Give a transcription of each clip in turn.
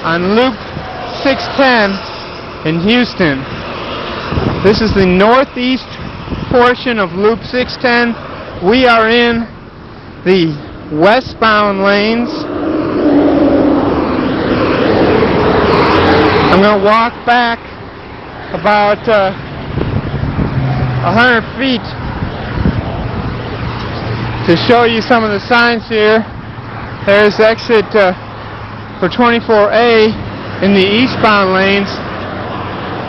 on Loop 610 in Houston. This is the northeast portion of Loop 610. We are in the westbound lanes. I'm going to walk back about 100 feet to show you some of the signs here. There's exit for 24A in the eastbound lanes.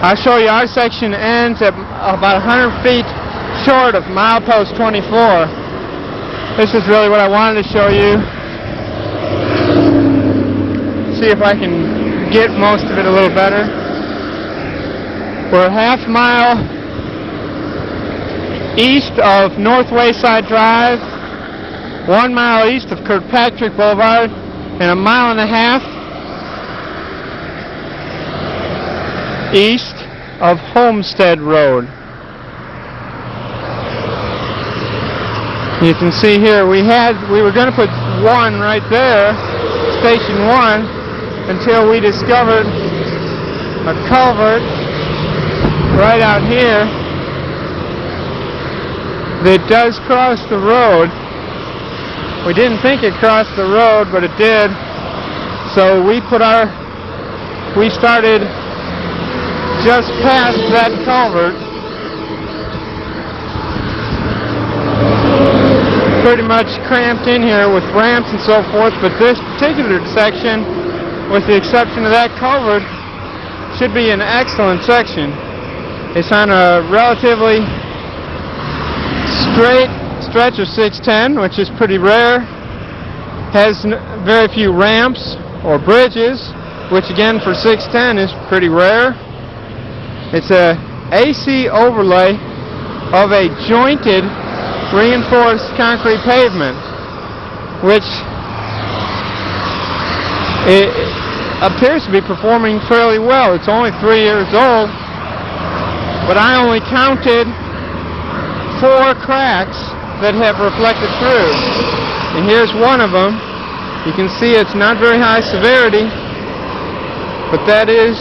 I'll show you our section ends at about 100 feet short of milepost 24. This is really what I wanted to show you. See if I can get most of it a little better. We're a half mile east of North Wayside Drive, 1 mile east of Kirkpatrick Boulevard, and a mile and a half east of Homestead Road. You can see here we were going to put one right there, station 1, until we discovered a culvert right out here that does cross the road. We didn't think it crossed the road, but it did. So we started just past that culvert, pretty much cramped in here with ramps and so forth, but this particular section, with the exception of that culvert, should be an excellent section. It's on a relatively straight stretch of 610, which is pretty rare. Has very few ramps or bridges, which again for 610 is pretty rare. It's a AC overlay of a jointed reinforced concrete pavement, which it appears to be performing fairly well. It's only 3 years old, but I only counted 4 cracks that have reflected through, and here's one of them. You can see it's not very high severity, but that is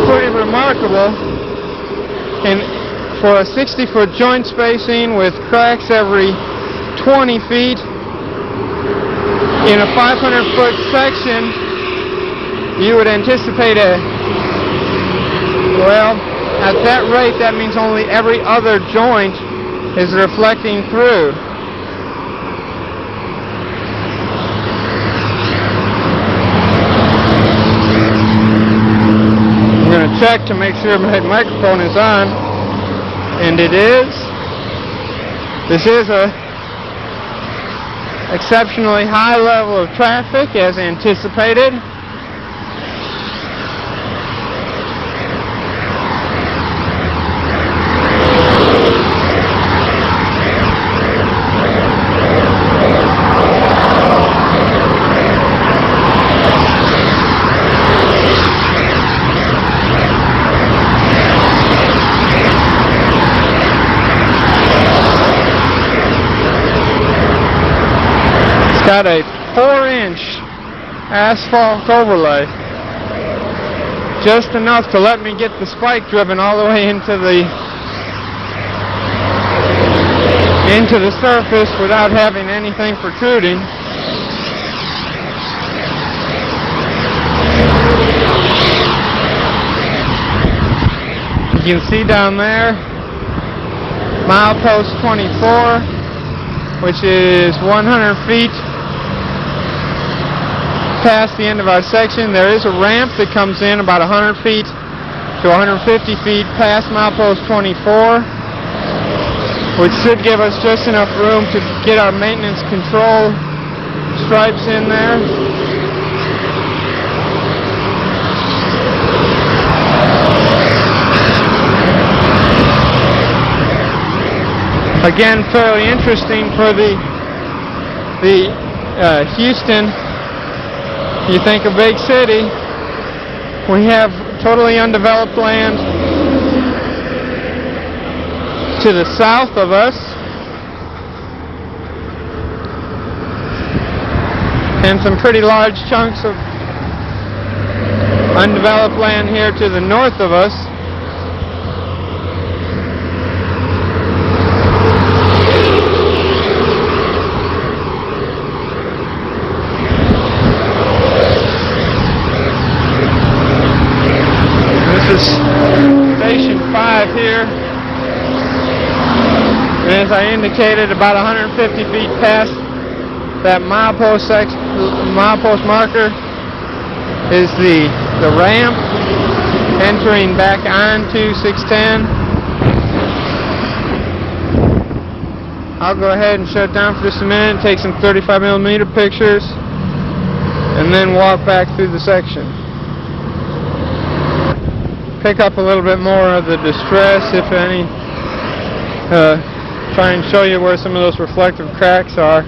pretty remarkable. And for a 60-foot joint spacing with cracks every 20 feet in a 500-foot section, you would anticipate at that rate, that means only every other joint is reflecting through. I'm going to check to make sure my microphone is on, and it is. This is a exceptionally high level of traffic as anticipated. Got a 4-inch asphalt overlay, just enough to let me get the spike driven all the way into the surface without having anything protruding. You can see down there milepost 24, which is 100 feet past the end of our section. There is a ramp that comes in about 100 feet to 150 feet past milepost 24, which should give us just enough room to get our maintenance control stripes in there. Again, fairly interesting for the Houston. You think a big city. We have totally undeveloped land to the south of us. And some pretty large chunks of undeveloped land here to the north of us. This is Station 5 here. And as I indicated, about 150 feet past that milepost marker is the ramp entering back onto 610. I'll go ahead and shut down for just a minute, take some 35mm pictures, and then walk back through the section. Pick up a little bit more of the distress, if any. Try and show you where some of those reflective cracks are.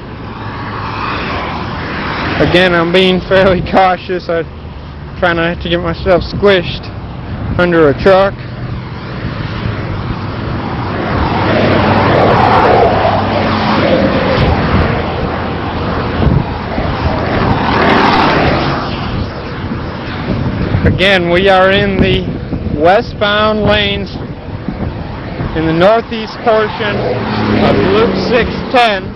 Again, I'm being fairly cautious. I try not to get myself squished under a truck. Again, we are in the westbound lanes in the northeast portion of Loop 610.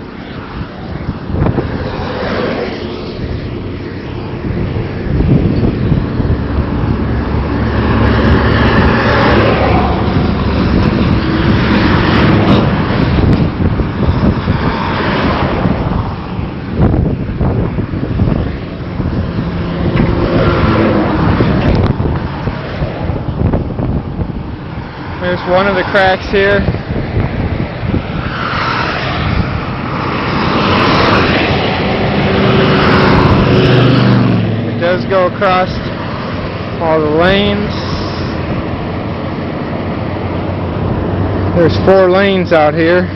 There's one of the cracks here. It does go across all the lanes. There's 4 lanes out here.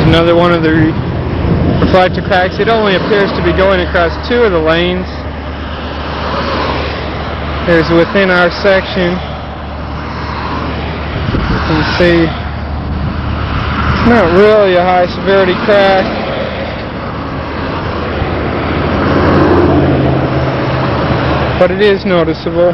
Another one of the reflector cracks. It only appears to be going across 2 of the lanes. There's within our section. You can see it's not really a high severity crack. But it is noticeable.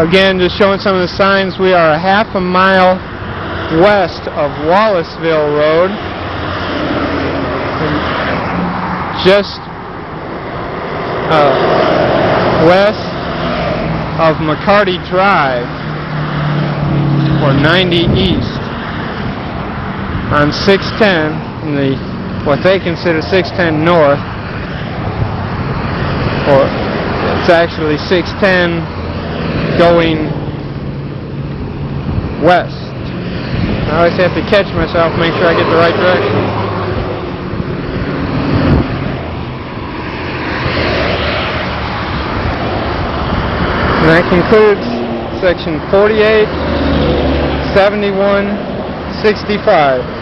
Again, just showing some of the signs, we are a half a mile west of Wallaceville Road, and just west of McCarty Drive, or 90 East, on 610, in the what they consider 610 North, or it's actually 610 going west. I always have to catch myself, make sure I get the right direction. And that concludes section 48, 71, 65.